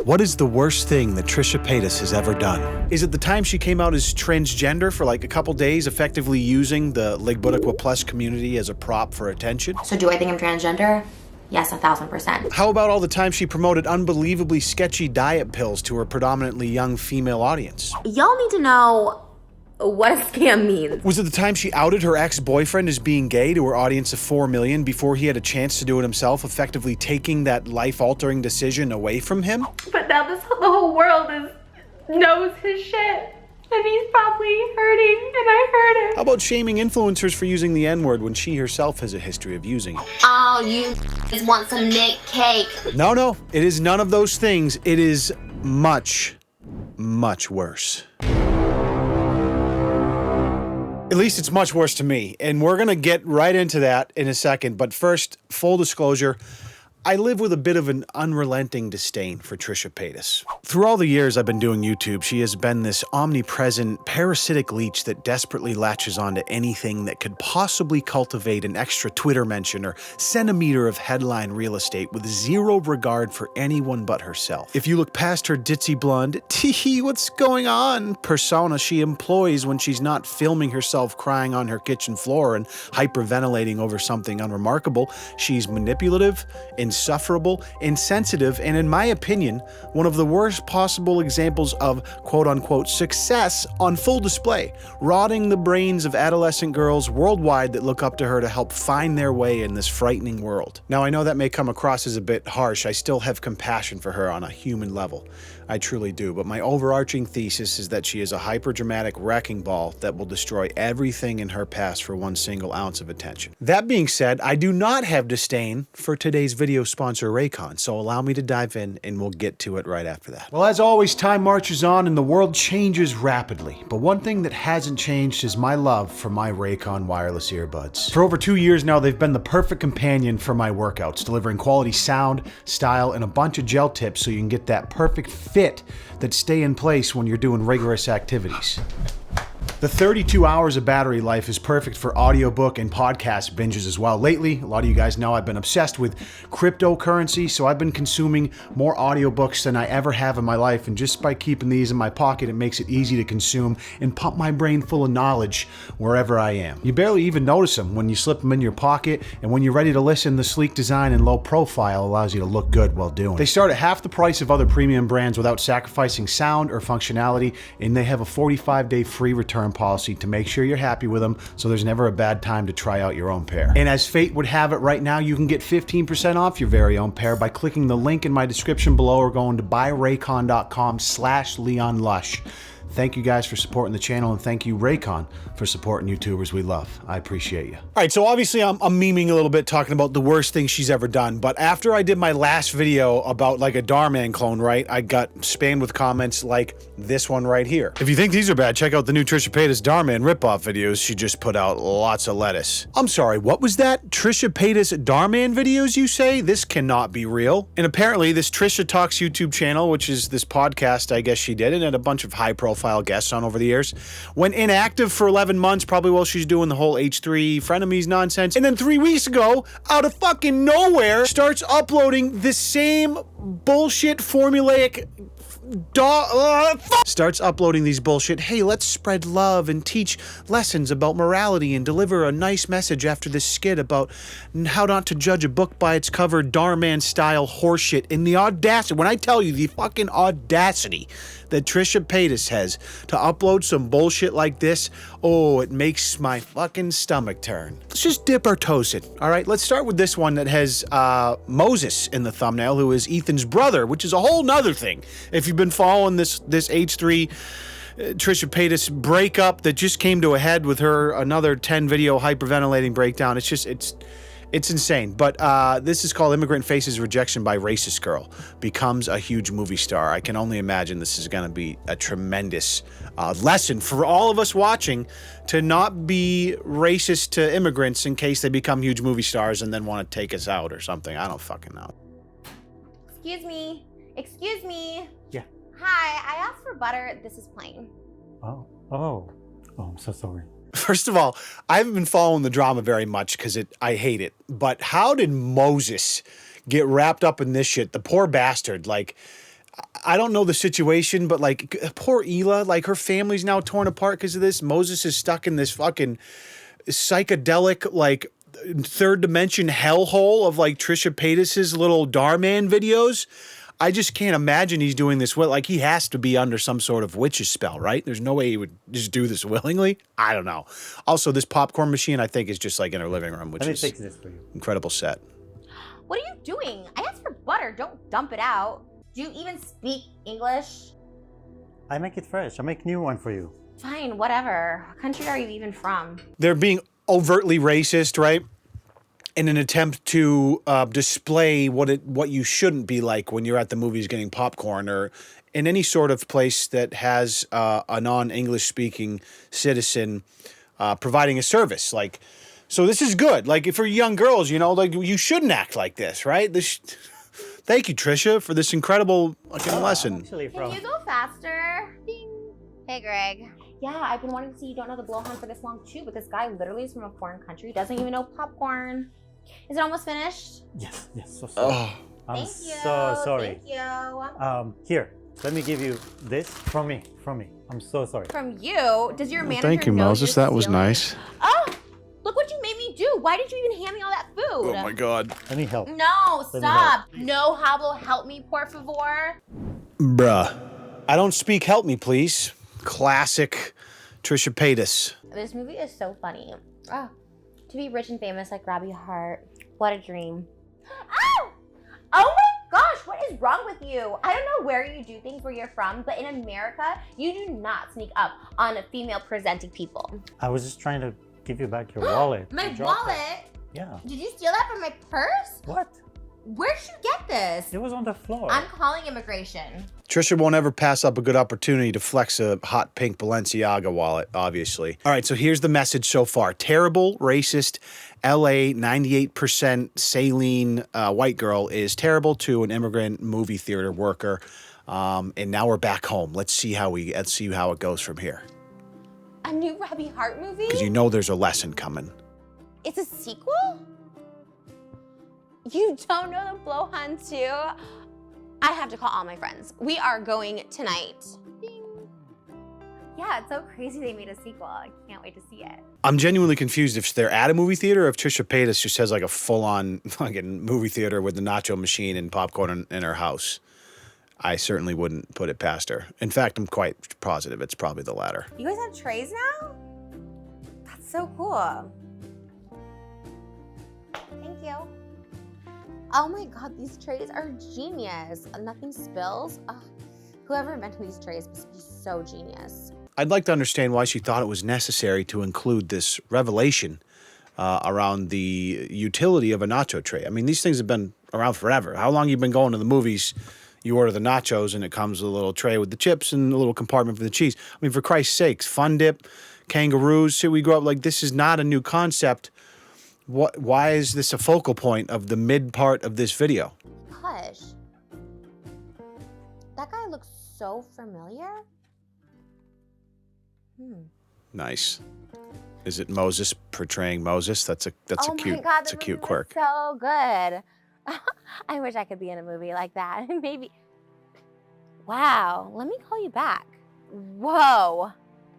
What is the worst thing that Trisha Paytas has ever done? Is it the time she came out as transgender for like a couple days, effectively using the LGBTQ plus community as a prop for attention? So do I think I'm transgender? Yes, 1000%. How about all the time she promoted unbelievably sketchy diet pills to her predominantly young female audience? Y'all need to know what a scam means. Was it the time she outed her ex-boyfriend as being gay to her audience of 4 million before he had a chance to do it himself, effectively taking that life-altering decision away from him? But now the whole world knows his shit. And he's probably hurting, and I hurt him. How about shaming influencers for using the N-word when she herself has a history of using it? Oh, you just want some Nick cake. No, it is none of those things. It is much, much worse. At least it's much worse to me, and we're gonna get right into that in a second, but first, full disclosure, I live with a bit of an unrelenting disdain for Trisha Paytas. Through all the years I've been doing YouTube, she has been this omnipresent, parasitic leech that desperately latches onto anything that could possibly cultivate an extra Twitter mention or centimeter of headline real estate with zero regard for anyone but herself. If you look past her ditzy blonde, tee what's going on persona she employs when she's not filming herself crying on her kitchen floor and hyperventilating over something unremarkable, she's manipulative, insufferable, insensitive, and in my opinion, one of the worst possible examples of quote-unquote success on full display, rotting the brains of adolescent girls worldwide that look up to her to help find their way in this frightening world. Now, I know that may come across as a bit harsh. I still have compassion for her on a human level. I truly do, but my overarching thesis is that she is a hyper-dramatic wrecking ball that will destroy everything in her past for one single ounce of attention. That being said, I do not have disdain for today's video sponsor, Raycon, so allow me to dive in and we'll get to it right after that. Well, as always, time marches on and the world changes rapidly, but one thing that hasn't changed is my love for my Raycon wireless earbuds. For over 2 years now, they've been the perfect companion for my workouts, delivering quality sound, style, and a bunch of gel tips so you can get that perfect fit that stay in place when you're doing rigorous activities. The 32 hours of battery life is perfect for audiobook and podcast binges as well. Lately, a lot of you guys know I've been obsessed with cryptocurrency, so I've been consuming more audiobooks than I ever have in my life, and just by keeping these in my pocket, it makes it easy to consume and pump my brain full of knowledge wherever I am. You barely even notice them when you slip them in your pocket, and when you're ready to listen, the sleek design and low profile allows you to look good while doing it. They start at half the price of other premium brands without sacrificing sound or functionality, and they have a 45-day free return policy to make sure you're happy with them, so there's never a bad time to try out your own pair. And as fate would have it, right now you can get 15% off your very own pair by clicking the link in my description below or going to buyraycon.com/LeonLush. Thank you guys for supporting the channel, and thank you, Raycon, for supporting YouTubers we love. I appreciate you. All right, so obviously I'm memeing a little bit, talking about the worst thing she's ever done, but after I did my last video about like a Darman clone, right, I got spammed with comments like this one right here. If you think these are bad, check out the new Trisha Paytas Darman ripoff videos. She just put out lots of lettuce. I'm sorry, what was that? Trisha Paytas Darman videos, you say? This cannot be real. And apparently this Trisha Talks YouTube channel, which is this podcast I guess she did, and had a bunch of high-profile guests on over the years, went inactive for 11 months, probably while she's doing the whole H3 frenemies nonsense, and then 3 weeks ago, out of fucking nowhere, starts uploading the same bullshit formulaic starts uploading these bullshit, hey, let's spread love and teach lessons about morality and deliver a nice message after this skit about how not to judge a book by its cover, Darman style horseshit. In the audacity, when I tell you the fucking audacity that Trisha Paytas has to upload some bullshit like this, oh, it makes my fucking stomach turn. Let's just dip our toes in, all right? Let's start with this one that has Moses in the thumbnail, who is Ethan's brother, which is a whole nother thing. If you've been following this H3 Trisha Paytas breakup that just came to a head with her another 10 video hyperventilating breakdown, it's insane. But this is called Immigrant Faces Rejection by Racist Girl. Becomes a huge movie star. I can only imagine this is going to be a tremendous lesson for all of us watching to not be racist to immigrants in case they become huge movie stars and then want to take us out or something. I don't fucking know. Excuse me. Excuse me. Yeah. Hi, I asked for butter. This is plain. Oh, I'm so sorry. First of all, I haven't been following the drama very much because I hate it. But how did Moses get wrapped up in this shit? The poor bastard. Like, I don't know the situation, but like poor Hila, like her family's now torn apart because of this. Moses is stuck in this fucking psychedelic, like third dimension hellhole of like Trisha Paytas's little Darman videos. I just can't imagine he's doing this well. Like he has to be under some sort of witch's spell, right? There's no way he would just do this willingly. I don't know. Also, this popcorn machine, I think, is just like in her living room, which Let me is fix this for you. incredible set. What are you doing? I asked for butter. Don't dump it out. Do you even speak English? I make it fresh. I make new one for you. Fine, whatever. What country are you even from? They're being overtly racist, right? In an attempt to display what you shouldn't be like when you're at the movies getting popcorn or in any sort of place that has a non-English speaking citizen providing a service. Like, so this is good. Like for young girls, you know, like you shouldn't act like this, right? Thank you, Trisha, for this incredible fucking lesson. Actually, Can you go faster? Ding. Hey, Greg. Yeah, I've been wanting to see you don't know the blowhorn for this long too, but this guy literally is from a foreign country, doesn't even know popcorn. Is it almost finished? Yes, so sorry. Oh, I'm Thank you. so sorry. Thank you. Here, let me give you this from me. I'm so sorry. From you? Does your manager thank you, know Moses. you're That was stealing? nice. Oh, look what you made me do. Why did you even hand me all that food? Oh my God. Let me help. No, me stop. No hablo, help me, por favor. Bruh. I don't speak help me, please. Classic Trisha Paytas. This movie is so funny. Oh, to be rich and famous like Robbie Hart. What a dream. Oh! Oh my gosh, what is wrong with you? I don't know where you do things where you're from, but in America, you do not sneak up on female presenting people. I was just trying to give you back your wallet. My You dropped it. wallet? Yeah. Did you steal that from my purse? What? Where did you get this? It was on the floor. I'm calling immigration. Trisha won't ever pass up a good opportunity to flex a hot pink Balenciaga wallet, obviously. All right, so here's the message so far. Terrible, racist, LA 98% saline white girl is terrible to an immigrant movie theater worker. And now we're back home. Let's see how it goes from here. A new Robbie Hart movie? Because you know there's a lesson coming. It's a sequel? You don't know the Blowhunt 2? I have to call all my friends. We are going tonight. Ding. Yeah, it's so crazy they made a sequel. I can't wait to see it. I'm genuinely confused if they're at a movie theater or if Trisha Paytas just has like a full-on fucking movie theater with the nacho machine and popcorn in her house. I certainly wouldn't put it past her. In fact, I'm quite positive it's probably the latter. You guys have trays now? That's so cool. Thank you. Oh my God, these trays are genius. Nothing spills. Ugh. Whoever invented these trays must be so genius. I'd like to understand why she thought it was necessary to include this revelation around the utility of a nacho tray. I mean, these things have been around forever. How long you been going to the movies? You order the nachos and it comes with a little tray with the chips and a little compartment for the cheese. I mean, for Christ's sakes, Fun Dip, kangaroos, shit, we grew up like this is not a new concept. Why is this a focal point of the mid part of this video? Hush. That guy looks so familiar. Nice. Is it Moses portraying Moses? That's a Oh cute my God, that's a that cute movie quirk. was so good. I wish I could be in a movie like that. Maybe. Wow. Let me call you back. Whoa.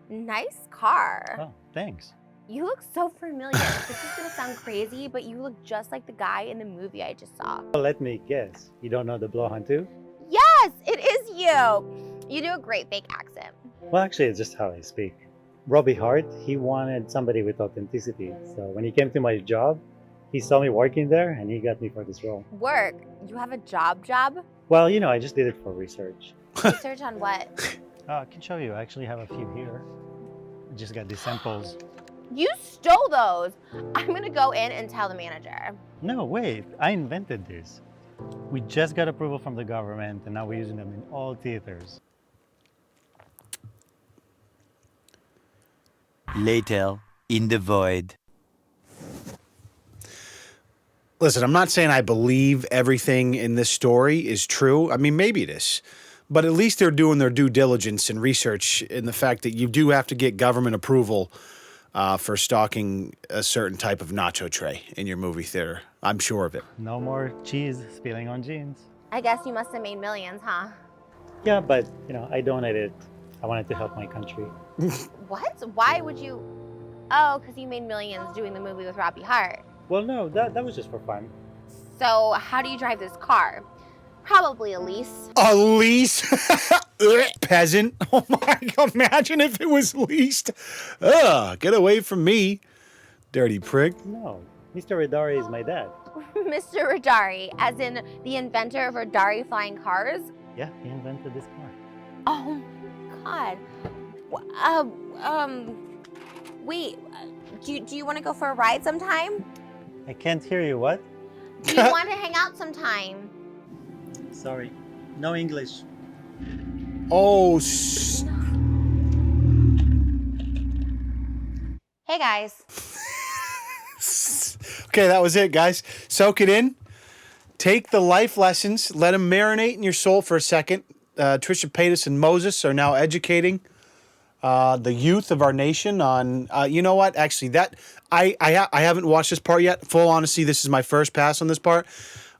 Nice car. Oh, thanks. You look so familiar. This is gonna sound crazy, but you look just like the guy in the movie I just saw. Well, let me guess. You don't know the Blowhunt too? Yes, it is you. You do a great fake accent. Well, actually, it's just how I speak. Robbie Hart, he wanted somebody with authenticity. So when he came to my job, he saw me working there and he got me for this role. Work? You have a job? Well, you know, I just did it for research. Research on what? I can show you. I actually have a few here. I just got these samples. You stole those. I'm gonna go in and tell the manager. No, wait. I invented this. We just got approval from the government and now we're using them in all theaters. Later, in the void. Listen, I'm not saying I believe everything in this story is true. I mean, maybe it is. But at least they're doing their due diligence and research in the fact that you do have to get government approval for stocking a certain type of nacho tray in your movie theater. I'm sure of it. No more cheese spilling on jeans. I guess you must have made millions, huh? Yeah, but I donated. I wanted to help my country. What? Why would you? Oh, because you made millions doing the movie with Robbie Hart. Well, no, that was just for fun. So how do you drive this car? Probably a lease. A lease? Peasant. Oh my God, imagine if it was leased. Ugh, get away from me, dirty prick. No, Mr. Radari is my dad. Mr. Radari, as in the inventor of Radari flying cars? Yeah, he invented this car. Oh my God. Wait, do you want to go for a ride sometime? I can't hear you. What? Do you want to hang out sometime? Sorry, no English. Oh, Hey guys. okay, that was it, guys. Soak it in. Take the life lessons. Let them marinate in your soul for a second. Trisha Paytas and Moses are now educating the youth of our nation on, you know what? Actually, that I haven't watched this part yet. Full honesty, this is my first pass on this part.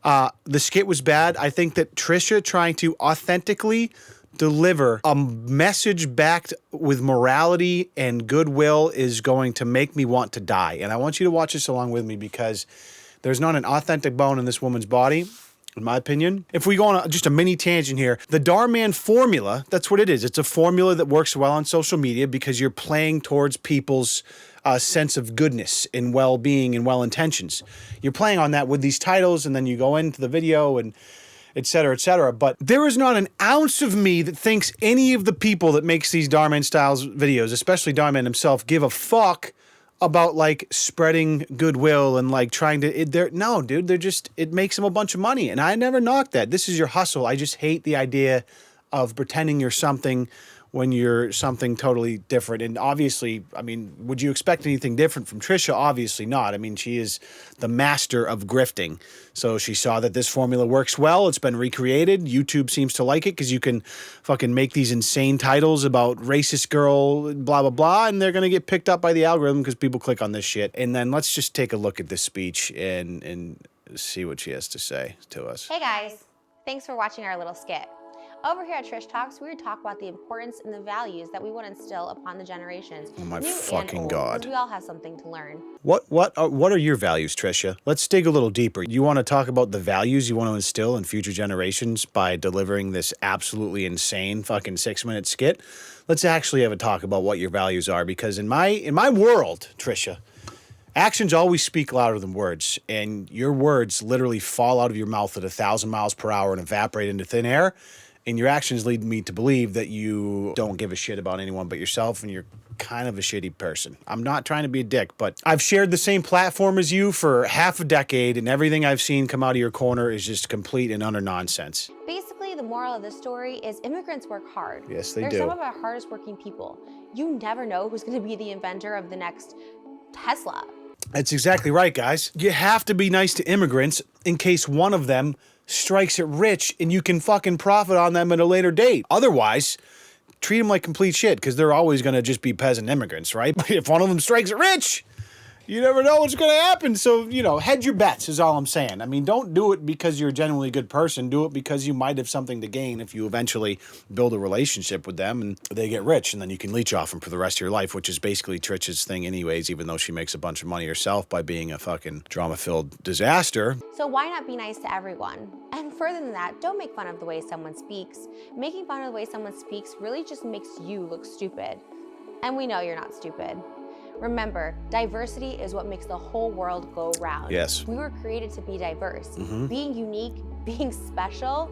The skit was bad. I think that Trisha trying to authentically deliver a message backed with morality and goodwill is going to make me want to die. And I want you to watch this along with me because there's not an authentic bone in this woman's body, in my opinion. If we go on just a mini tangent here, the Dhar Man formula, that's what it is. It's a formula that works well on social media because you're playing towards people's sense of goodness and well-being and well-intentions. You're playing on that with these titles, and then you go into the video and et cetera, et cetera. But there is not an ounce of me that thinks any of the people that makes these Dhar Man styles videos, especially Dhar Man himself, give a fuck about like spreading goodwill and like trying to, no, dude, they're just, it makes them a bunch of money. And I never knock that. This is your hustle. I just hate the idea of pretending you're something when you're something totally different. And obviously, I mean, would you expect anything different from Trisha? Obviously not. I mean, she is the master of grifting. So she saw that this formula works well. It's been recreated. YouTube seems to like it because you can fucking make these insane titles about racist girl, blah, blah, blah. And they're going to get picked up by the algorithm because people click on this shit. And then let's just take a look at this speech and see what she has to say to us. Hey guys, thanks for watching our little skit. Over here at Trish Talks, we talk about the importance and the values that we want to instill upon the generations. Oh my new fucking and old, God. because we all have something to learn. What are your values, Trisha? Let's dig a little deeper. You want to talk about the values you want to instill in future generations by delivering this absolutely insane fucking 6-minute skit? Let's actually have a talk about what your values are, because in my world, Trisha, actions always speak louder than words, and your words literally fall out of your mouth at 1,000 miles per hour and evaporate into thin air. And your actions lead me to believe that you don't give a shit about anyone but yourself, and you're kind of a shitty person. I'm not trying to be a dick, but I've shared the same platform as you for half a decade, and everything I've seen come out of your corner is just complete and utter nonsense. Basically, the moral of the story is immigrants work hard. Yes, they They're do. some of our hardest working people. You never know who's going to be the inventor of the next Tesla. That's exactly right, guys. You have to be nice to immigrants in case one of them strikes it rich and you can fucking profit on them at a later date. Otherwise, treat them like complete shit because they're always going to just be peasant immigrants, right? But if one of them strikes it rich, you never know what's going to happen. So, hedge your bets is all I'm saying. I mean, don't do it because you're a genuinely good person. Do it because you might have something to gain if you eventually build a relationship with them and they get rich, and then you can leech off them for the rest of your life, which is basically Trisha's thing anyways, even though she makes a bunch of money herself by being a fucking drama-filled disaster. So why not be nice to everyone? And further than that, don't make fun of the way someone speaks. Making fun of the way someone speaks really just makes you look stupid. And we know you're not stupid. Remember, diversity is what makes the whole world go round. Yes. We were created to be diverse. Mm-hmm. Being unique, being special,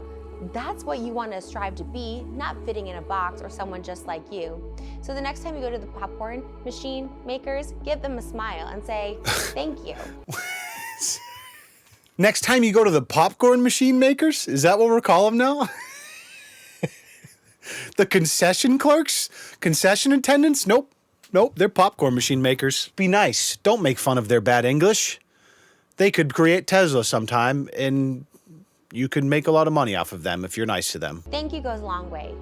that's what you want to strive to be, not fitting in a box or someone just like you. So the next time you go to the popcorn machine makers, give them a smile and say, thank you. Next time you go to the popcorn machine makers? Is that what we're calling them now? The concession clerks? Concession attendants? Nope, they're popcorn machine makers. Be nice. Don't make fun of their bad English. They could create Tesla sometime, and you could make a lot of money off of them if you're nice to them. Thank you goes a long way.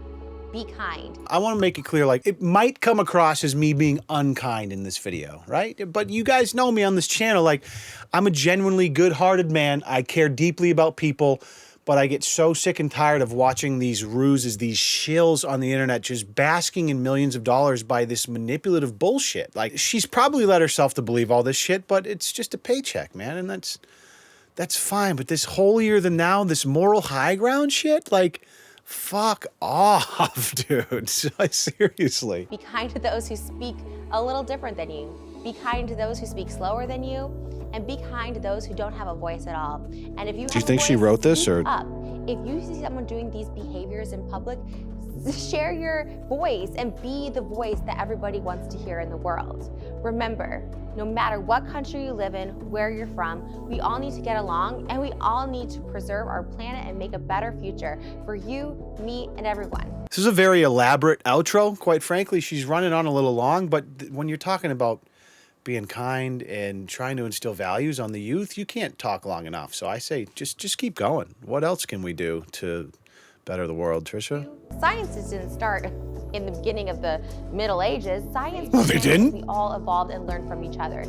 Be kind. I want to make it clear, like, it might come across as me being unkind in this video, right? But you guys know me on this channel. Like, I'm a genuinely good-hearted man. I care deeply about people. but I get so sick and tired of watching these ruses, these shills on the internet just basking in millions of dollars by this manipulative bullshit. Like, she's probably led herself to believe all this shit, but it's just a paycheck, man, and that's fine. But this holier than thou, this moral high ground shit, like, fuck off, dude. Seriously. Be kind to those who speak a little different than you. Be kind to those who speak slower than you. And be kind to those who don't have a voice at all. And if you Do you think she wrote this, or up. If you see someone doing these behaviors in public, share your voice and be the voice that everybody wants to hear in the world. Remember, no matter what country you live in, where you're from, we all need to get along, and we all need to preserve our planet and make a better future for you, me, and everyone. This is a very elaborate outro. Quite frankly, she's running on a little long, but when you're talking about being kind and trying to instill values on the youth, you can't talk long enough. So I say, just keep going. What else can we do to better the world, Trisha? Science didn't start in the beginning of the Middle Ages. Science No, they didn't. We all evolved and learned from each other.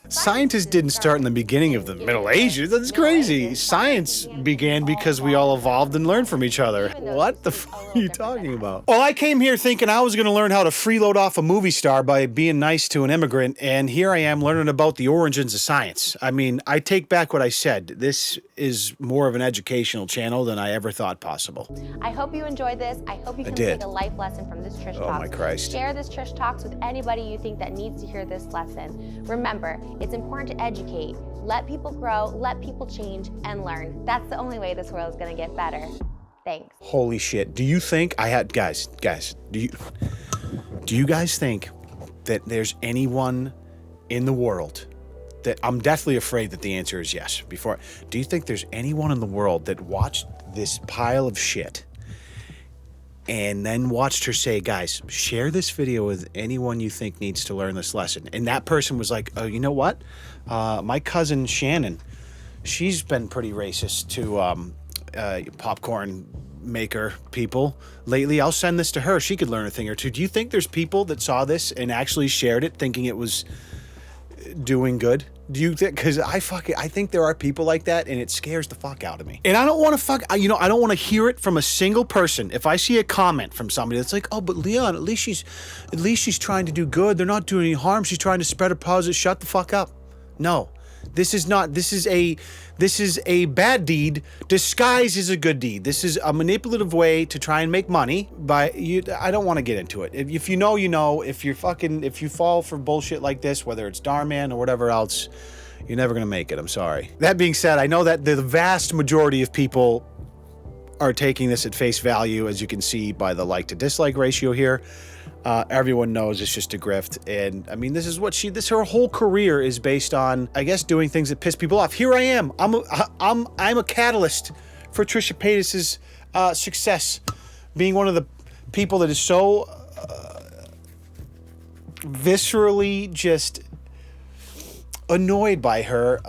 Scientists didn't start in the beginning of the Middle Ages. That's crazy. Science began because we all evolved and learned from each other. What the fuck are you talking about? Well, I came here thinking I was going to learn how to freeload off a movie star by being nice to an immigrant, and here I am learning about the origins of science. I mean, I take back what I said. This is more of an educational channel than I ever thought possible. I hope you enjoyed this. I hope you can did. take a life lesson from this Trish Talks. Oh my Christ. Share this Trish Talks with anybody you think that needs to hear this lesson. Remember, it's important to educate, let people grow, let people change, and learn. That's the only way this world is gonna get better. Thanks. Holy shit. Do you think guys, do you guys think that there's anyone in the world that, I'm deathly afraid that the answer is yes. Do you think there's anyone in the world that watched this pile of shit and then watched her say, guys, share this video with anyone you think needs to learn this lesson? And that person was like, oh, you know what? My cousin Shannon, she's been pretty racist to popcorn maker people lately. I'll send this to her. She could learn a thing or two. Do you think there's people that saw this and actually shared it thinking it was doing good? Do you think? Because I think there are people like that, and it scares the fuck out of me. And I don't want to I don't want to hear it from a single person. If I see a comment from somebody that's like, oh, but Leon, at least she's trying to do good. They're not doing any harm. She's trying to spread a positive. Shut the fuck up. No, this is a bad deed disguised as a good deed. This is a manipulative way to try and make money. I don't want to get into it. If you know, you know. If you fall for bullshit like this, whether it's Darman or whatever else, you're never gonna make it. I'm sorry. That being said, I know that the vast majority of people are taking this at face value, as you can see by the like to dislike ratio here. Everyone knows it's just a grift, and I mean, this is what her whole career is based on, I guess, doing things that piss people off. Here I am. I'm a catalyst for Trisha Paytas' success, being one of the people that is so viscerally just annoyed by her.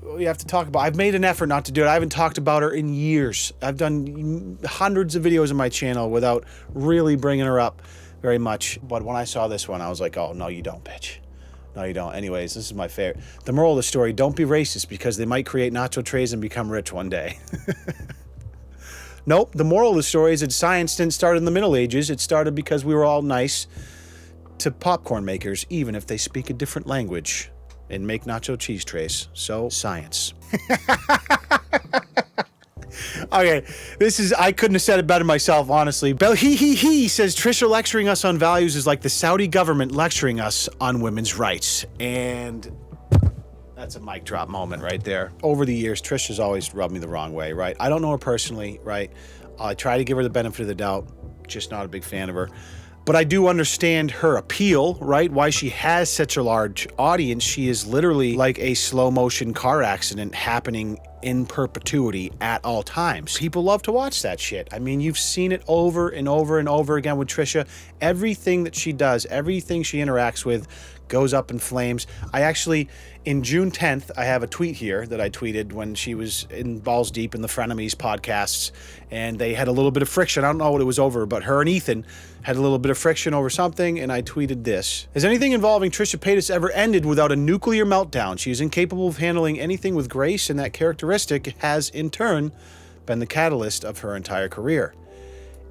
We have to talk about. I've made an effort not to do it. I haven't talked about her in years. I've done hundreds of videos on my channel without really bringing her up very much. But when I saw this one, I was like, oh, no, you don't, bitch. No, you don't. Anyways, this is my favorite. The moral of the story, don't be racist because they might create nacho trays and become rich one day. Nope. The moral of the story is that science didn't start in the Middle Ages. It started because we were all nice to popcorn makers, even if they speak a different language and make nacho cheese trays. So, science. Okay, I couldn't have said it better myself, honestly. Bell he says Trisha lecturing us on values is like the Saudi government lecturing us on women's rights. And that's a mic drop moment right there. Over the years, Trisha's always rubbed me the wrong way, right? I don't know her personally, right? I try to give her the benefit of the doubt, just not a big fan of her. But I do understand her appeal, right? Why she has such a large audience. She is literally like a slow motion car accident happening in perpetuity at all times. People love to watch that shit. I mean, you've seen it over and over and over again with Trisha. Everything that she does, everything she interacts with goes up in flames. I actually, in June 10th, I have a tweet here that I tweeted when she was in balls deep in the Frenemies podcasts, and they had a little bit of friction. I don't know what it was over, but her and Ethan had a little bit of friction over something, and I tweeted this. Has anything involving Trisha Paytas ever ended without a nuclear meltdown? She is incapable of handling anything with grace, and that characteristic has, in turn, been the catalyst of her entire career.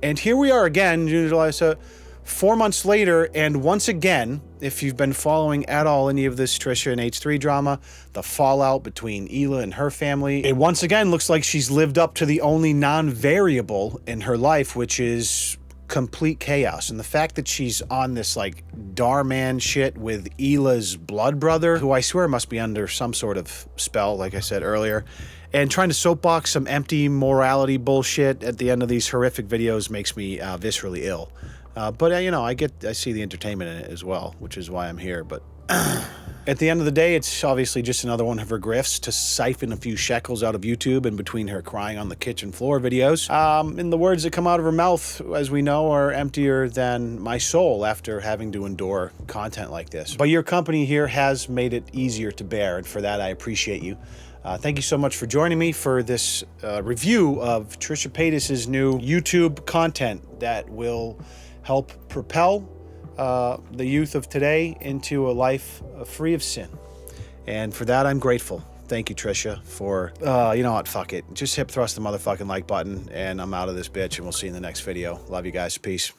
And here we are again, June, July, so 4 months later, and once again, if you've been following at all any of this Trisha and H3 drama, the fallout between Hila and her family, it once again looks like she's lived up to the only non-variable in her life, which is complete chaos. And the fact that she's on this like Darman shit with Hila's blood brother, who I swear must be under some sort of spell, like I said earlier, and trying to soapbox some empty morality bullshit at the end of these horrific videos makes me viscerally ill. But you know, I see the entertainment in it as well, which is why I'm here. But at the end of the day, it's obviously just another one of her grifts to siphon a few shekels out of YouTube in between her crying on the kitchen floor videos. And the words that come out of her mouth, as we know, are emptier than my soul after having to endure content like this. But your company here has made it easier to bear, and for that I appreciate you. Thank you so much for joining me for this review of Trisha Paytas' new YouTube content that will help propel the youth of today into a life free of sin. And for that, I'm grateful. Thank you, Trisha, for, you know what, fuck it. Just hip thrust the motherfucking like button, and I'm out of this bitch, and we'll see you in the next video. Love you guys. Peace.